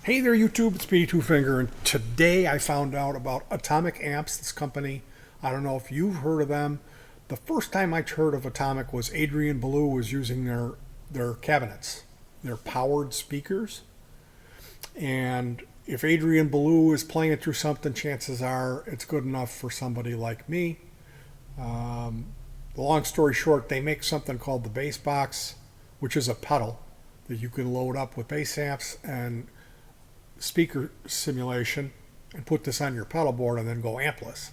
Hey there, YouTube. It's Speedy Two Finger, and today I found out about Atomic Amps. This company, I don't know if you've heard of them. The first time I heard of Atomic was Adrian Belew was using their cabinets, their powered speakers. And if Adrian Belew is playing it through something, chances are it's good enough for somebody like me. The long story short, they make something called the bass box, which is a pedal that you can load up with bass amps and speaker simulation and put this on your pedal board and then go ampless.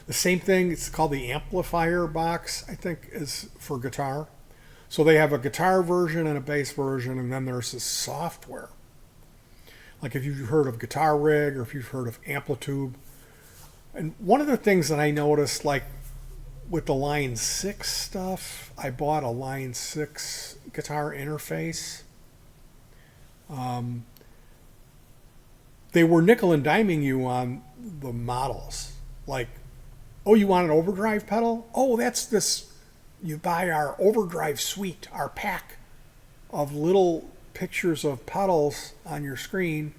The same thing, it's called the amplifier box, I think, is for guitar. So they have a guitar version and a bass version, and then there's this software. Like if you've heard of Guitar Rig or if you've heard of Amplitude. And one of the things that I noticed, like with the Line 6 stuff, I bought a Line 6 guitar interface. They were nickel and diming you on the models. Like, oh, you want an overdrive pedal? Oh, that's this. You buy our overdrive suite, our pack of little pictures of pedals on your screen.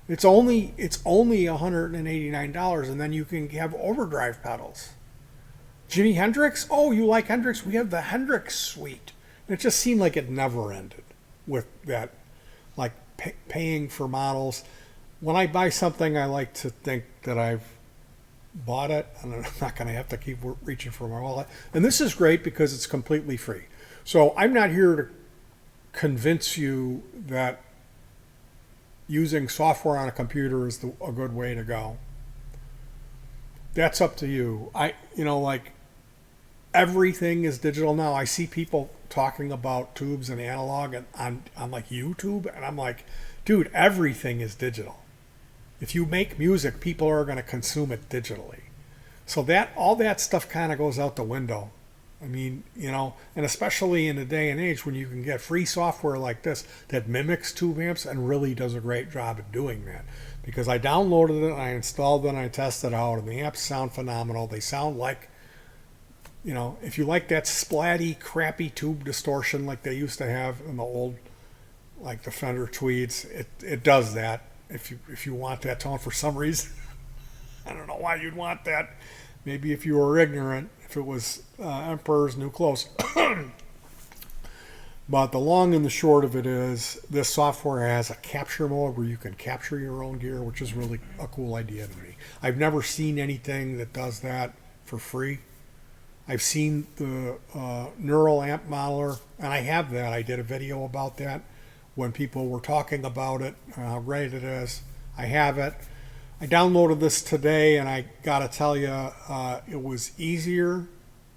It's only $189, and then you can have overdrive pedals. Jimi Hendrix? Oh, you like Hendrix? We have the Hendrix suite. And it just seemed like it never ended with that, like paying for models. When I buy something, I like to think that I've bought it, and I'm not going to have to keep reaching for my wallet. And this is great because it's completely free. So I'm not here to convince you that using software on a computer is a good way to go. That's up to you. Like everything is digital now. I see people talking about tubes and analog and on like YouTube, and I'm like, dude, everything is digital. If you make music, people are going to consume it digitally. So that all that stuff kind of goes out the window. I mean, and especially in a day and age when you can get free software like this that mimics tube amps and really does a great job at doing that. Because I downloaded it, I installed it, and I tested it out, and the amps sound phenomenal. They sound like, if you like that splatty, crappy tube distortion like they used to have in the old, like the Fender Tweeds, it does that. If you want that tone for some reason, I don't know why you'd want that. Maybe if you were ignorant, if it was Emperor's New Clothes. But the long and the short of it is this software has a capture mode where you can capture your own gear, which is really a cool idea to me. I've never seen anything that does that for free. I've seen the Neural Amp Modeler, and I have that. I did a video about that when people were talking about it, how great it is. I have it. I downloaded this today, and I gotta tell you, it was easier,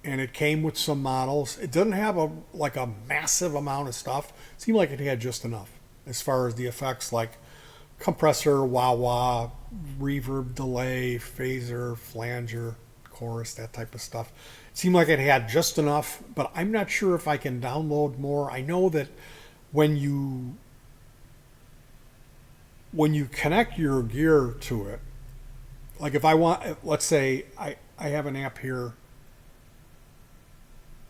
and it came with some models. It didn't have a massive amount of stuff. It seemed like it had just enough as far as the effects, like compressor, wah-wah, reverb, delay, phaser, flanger, chorus, that type of stuff. It seemed like it had just enough, but I'm not sure if I can download more. I know that when you connect your gear to it, like if I want, let's say I have an amp here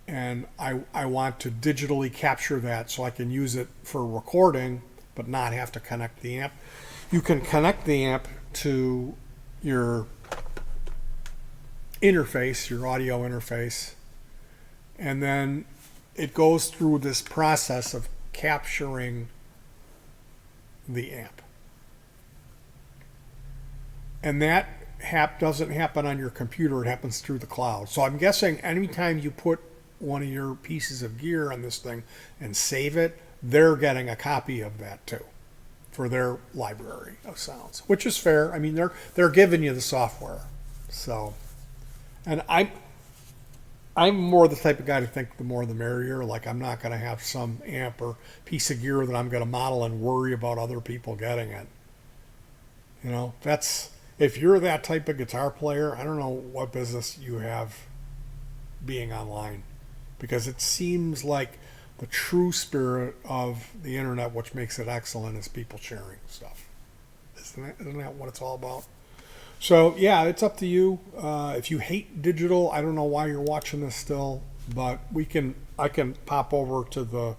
and I want to digitally capture that so I can use it for recording but not have to connect the amp. You can connect the amp to your interface, your audio interface, and then it goes through this process of capturing the amp. And that doesn't happen on your computer, it happens through the cloud. So I'm guessing anytime you put one of your pieces of gear on this thing and save it, they're getting a copy of that too for their library of sounds, which is fair. I mean, they're giving you the software. So, and I'm more the type of guy to think the more the merrier. Like I'm not going to have some amp or piece of gear that I'm going to model and worry about other people getting it. If you're that type of guitar player, I don't know what business you have being online, because it seems like the true spirit of the internet, which makes it excellent, is people sharing stuff. Isn't that what it's all about? So yeah, it's up to you. If you hate digital, I don't know why you're watching this still, but I can pop over to the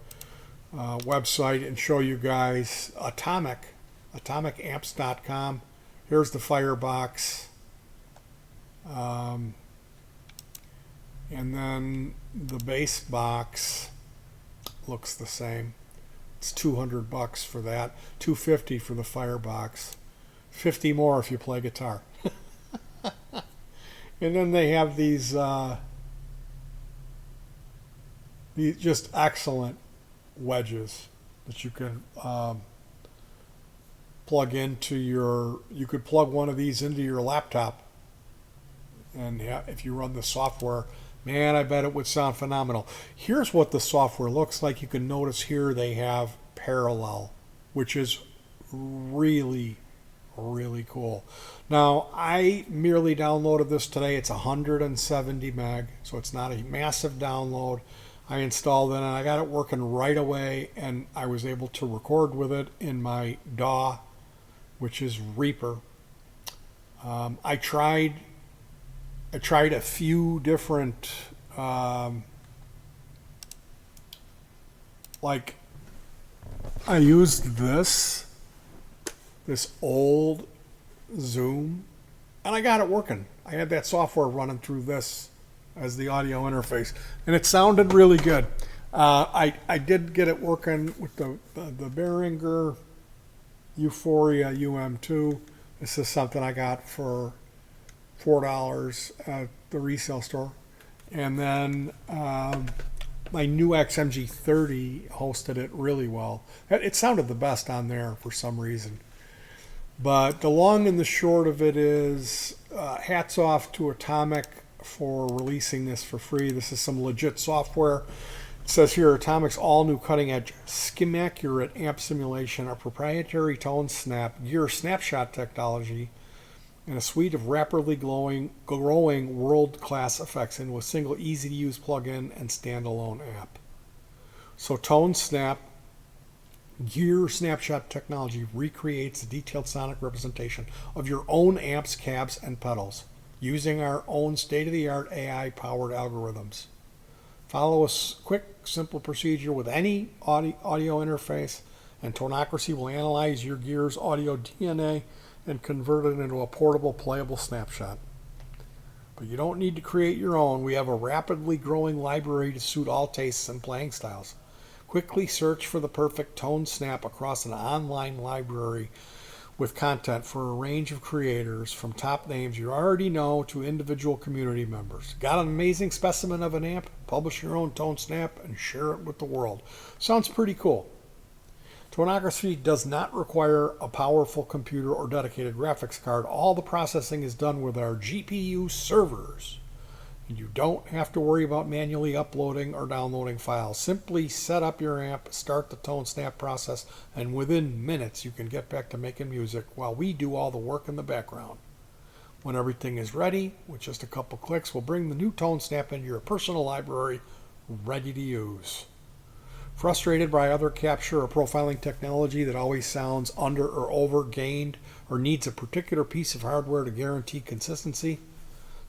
website and show you guys Atomic atomicamps.com. Here's the firebox. And then the base box looks the same. It's $200 for that. $250 for the firebox. 50 more if you play guitar. And then they have these just excellent wedges that you can plug into your. You could plug one of these into your laptop, and if you run the software, man, I bet it would sound phenomenal. Here's what the software looks like. You can notice here they have parallel, which is really, really cool. Now, I merely downloaded this today. It's 170 meg, so it's not a massive download. I installed it and I got it working right away, and I was able to record with it in my DAW, which is Reaper. I tried a few different like I used this old Zoom, and I got it working. I had that software running through this as the audio interface, and it sounded really good. I did get it working with the Behringer Euphoria UM2. This is something I got for $4 at the resale store. And then my new XMG30 hosted it really well. It sounded the best on there for some reason. But the long and the short of it is hats off to Atomic for releasing this for free. This is some legit software. It says here, Atomic's all-new cutting-edge skim-accurate amp simulation, a proprietary tone snap gear snapshot technology, and a suite of rapidly growing world-class effects into a single easy-to-use plug-in and standalone app. So Tone Snap Gear Snapshot technology recreates a detailed sonic representation of your own amps, cabs, and pedals using our own state-of-the-art AI-powered algorithms. Follow a quick, simple procedure with any audio interface, and Tonocracy will analyze your gear's audio DNA and convert it into a portable, playable snapshot. But you don't need to create your own. We have a rapidly growing library to suit all tastes and playing styles. Quickly search for the perfect tone snap across an online library with content for a range of creators, from top names you already know to individual community members. Got an amazing specimen of an amp? Publish your own tone snap and share it with the world. Sounds pretty cool. Tonocracy does not require a powerful computer or dedicated graphics card. All the processing is done with our GPU servers. And you don't have to worry about manually uploading or downloading files. Simply set up your amp, start the tone snap process, and within minutes you can get back to making music while we do all the work in the background. When everything is ready, with just a couple clicks, we'll bring the new tone snap into your personal library, ready to use. Frustrated by other capture or profiling technology that always sounds under or over gained or needs a particular piece of hardware to guarantee consistency?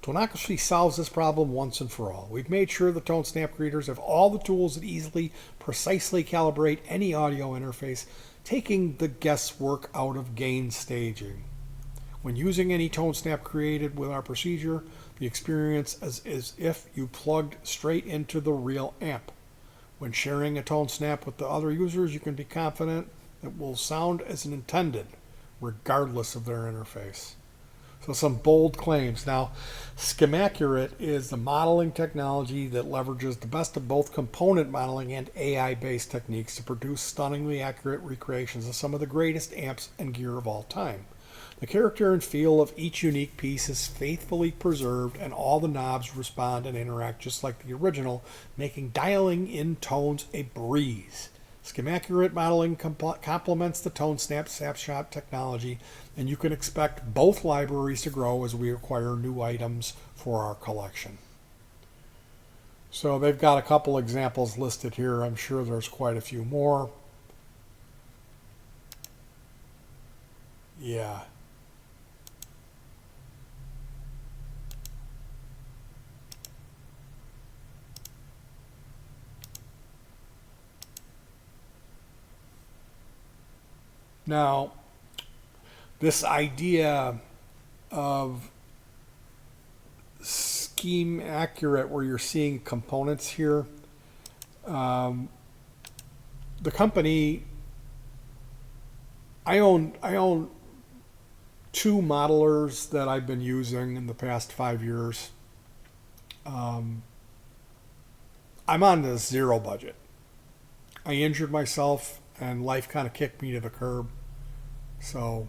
Tonocracy solves this problem once and for all. We've made sure the Tone Snap creators have all the tools that easily, precisely calibrate any audio interface, taking the guesswork out of gain staging. When using any Tone Snap created with our procedure, the experience is as if you plugged straight into the real amp. When sharing a tone snap with the other users, you can be confident it will sound as intended, regardless of their interface. So some bold claims. Now, Skim-Accurate is the modeling technology that leverages the best of both component modeling and AI-based techniques to produce stunningly accurate recreations of some of the greatest amps and gear of all time. The character and feel of each unique piece is faithfully preserved, and all the knobs respond and interact just like the original, making dialing in tones a breeze. Skim-Accurate modeling complements the Tone Snapshot technology, and you can expect both libraries to grow as we acquire new items for our collection. So they've got a couple examples listed here. I'm sure there's quite a few more. Yeah. Now, this idea of scheme accurate, where you're seeing components here. Um, the company I own two modelers that I've been using in the past 5 years. Um, I'm on the zero budget. I injured myself and life kind of kicked me to the curb. So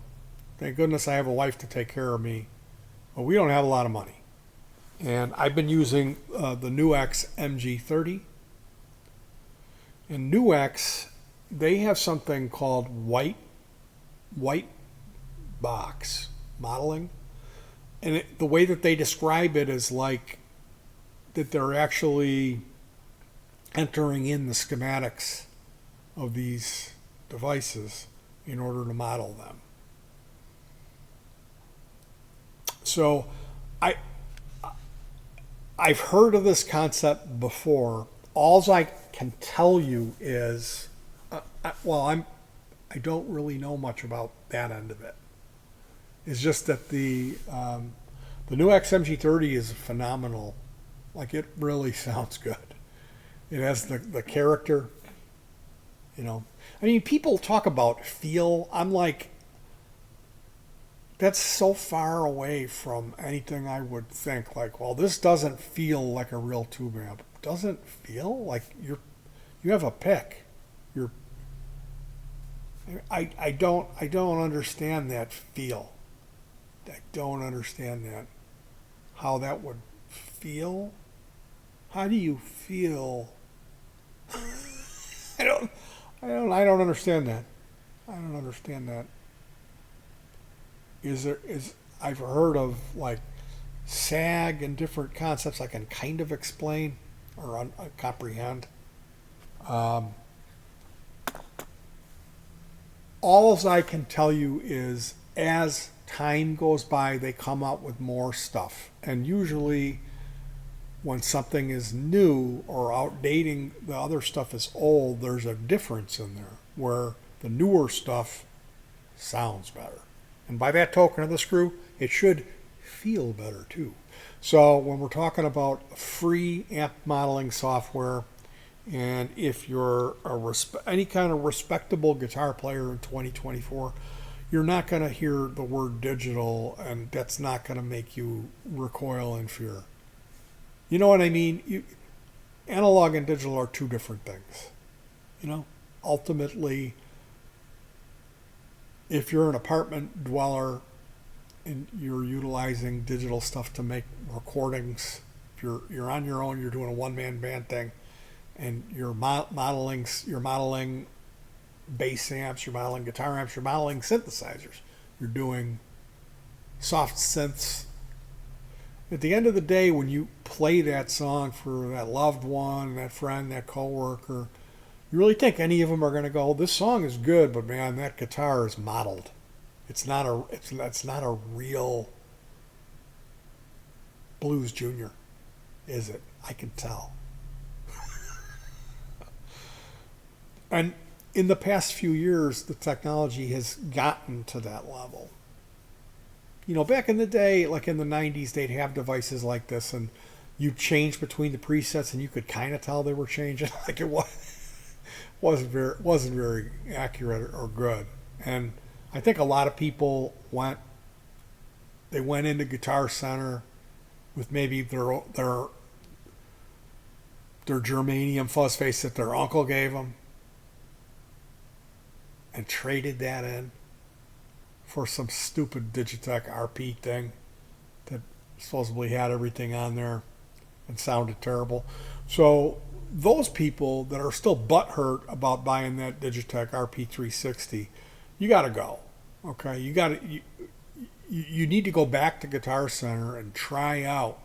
thank goodness I have a wife to take care of me. But we don't have a lot of money. And I've been using the NUX MG30. In NUX, they have something called white box modeling. And the way that they describe it is like that they're actually entering in the schematics of these devices in order to model them. So I've heard of this concept before. All I can tell you is, I don't really know much about that end of it. It's just that the new XMG30 is phenomenal. Like, it really sounds good. It has the character, you know. I mean, people talk about feel. I'm like, that's so far away from anything I would think. Like, well, this doesn't feel like a real tube amp. Doesn't feel like you have a pick. You're I don't understand that feel. I don't understand that. How that would feel. How do you feel? I don't understand that. I don't understand that. I've heard of like SAG and different concepts I can kind of explain or comprehend. All I can tell you is as time goes by, they come out with more stuff. And usually when something is new or outdating the other stuff is old, there's a difference in there where the newer stuff sounds better. And by that token of the screw, it should feel better too. So when we're talking about free amp modeling software, and if you're any kind of respectable guitar player in 2024, you're not going to hear the word digital, and that's not going to make you recoil in fear. You know what I mean? Analog and digital are two different things. You know, ultimately, if you're an apartment dweller and you're utilizing digital stuff to make recordings, if you're on your own, you're doing a one-man band thing, and you're modeling bass amps, you're modeling guitar amps, you're modeling synthesizers, you're doing soft synths. At the end of the day, when you play that song for that loved one, that friend, that coworker, you really think any of them are going to go, this song is good, but man, that guitar is modeled. It's not a real Blues Junior, is it? I can tell. And in the past few years, the technology has gotten to that level. You know, back in the day, like in the 90s, they'd have devices like this, and you change between the presets, and you could kind of tell they were changing. Like, it wasn't very accurate or good. And I think a lot of people went into Guitar Center with maybe their germanium fuzz face that their uncle gave them, and traded that in for some stupid Digitech RP thing that supposedly had everything on there and sounded terrible. So those people that are still butthurt about buying that Digitech RP360, you got to go. Okay, you need to go back to Guitar Center and try out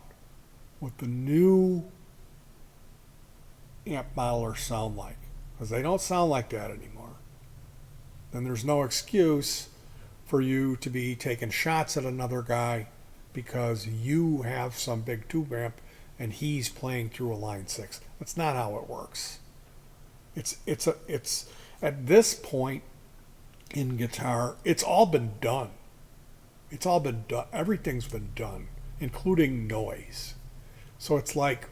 what the new amp modelers sound like, because they don't sound like that anymore. Then there's no excuse for you to be taking shots at another guy because you have some big tube amp and he's playing through a line 6. That's not how it works. It's at this point in guitar, it's all been done. It's all been done. Everything's been done, including noise. So it's like,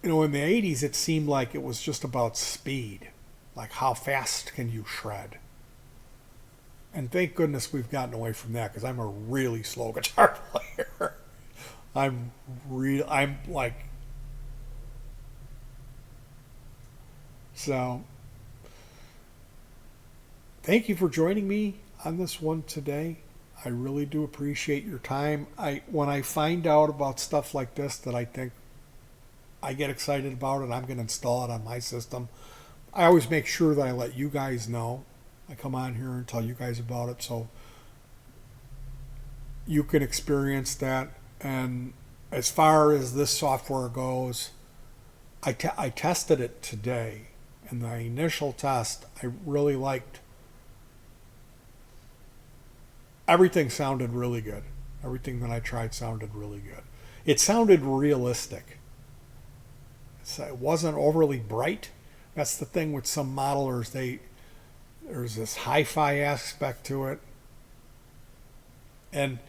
in the 80s, it seemed like it was just about speed. Like, how fast can you shred? And thank goodness we've gotten away from that, because I'm a really slow guitar player. I'm like, so thank you for joining me on this one today. I really do appreciate your time. When I find out about stuff like this that I think I get excited about it, I'm going to install it on my system. I always make sure that I let you guys know. I come on here and tell you guys about it so you can experience that. And as far as this software goes, I tested it today. And the initial test, I really liked. Everything sounded really good. Everything that I tried sounded really good. It sounded realistic. It wasn't overly bright. That's the thing with some modelers. There's this hi-fi aspect to it. And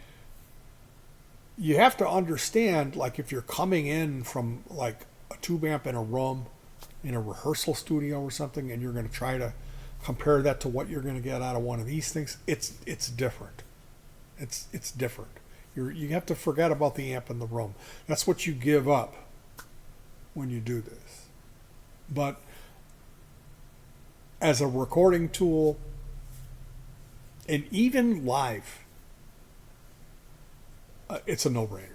you have to understand, like, if you're coming in from like a tube amp in a room, in a rehearsal studio or something, and you're going to try to compare that to what you're going to get out of one of these things, it's different. It's different. You have to forget about the amp in the room. That's what you give up when you do this. But as a recording tool, and even live, it's a no-brainer.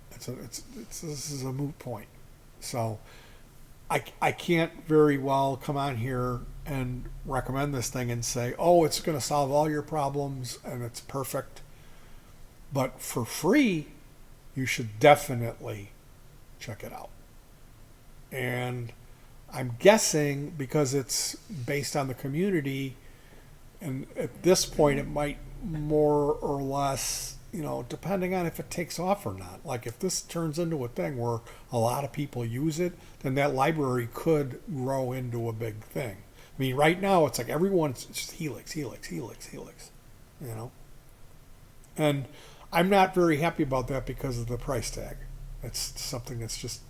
This is a moot point. So I can't very well come on here and recommend this thing and say, oh, it's going to solve all your problems and it's perfect. But for free, you should definitely check it out. And I'm guessing because it's based on the community, and at this point it might more or less, depending on if it takes off or not. Like, if this turns into a thing where a lot of people use it, then that library could grow into a big thing. I mean, right now it's like everyone's just Helix. And I'm not very happy about that because of the price tag. It's something that's just,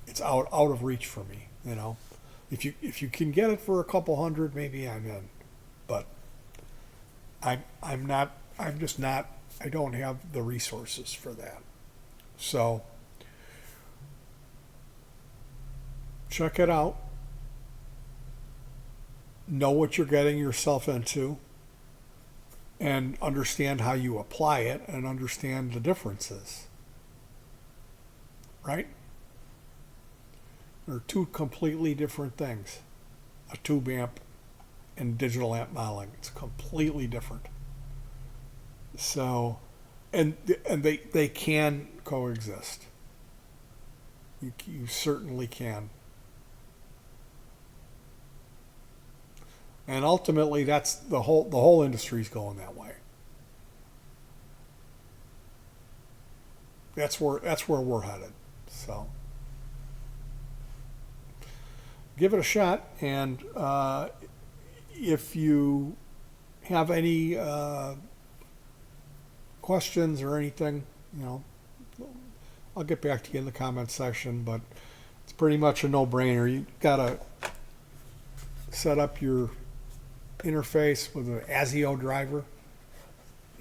it's out of reach for me. If you can get it for a couple hundred, maybe I'm in. But I'm just not. I don't have the resources for that. So check it out. Know what you're getting yourself into, and understand how you apply it, and understand the differences. Right? They're two completely different things. A tube amp and digital amp modeling. It's completely different. So, and they can coexist. You certainly can. And ultimately, that's the whole industry's going that way. That's where we're headed. So give it a shot, and if you have any questions or anything, I'll get back to you in the comments section, but it's pretty much a no-brainer. You gotta set up your interface with an ASIO driver,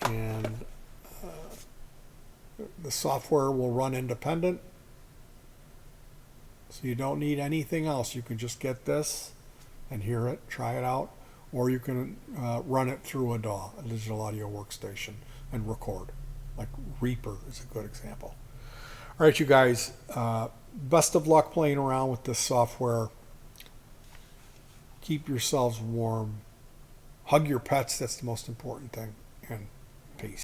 and the software will run independent. So you don't need anything else. You can just get this and hear it, try it out, or you can run it through a DAW, a digital audio workstation, and record. Like Reaper is a good example. All right, you guys, best of luck playing around with this software. Keep yourselves warm. Hug your pets, that's the most important thing. And peace.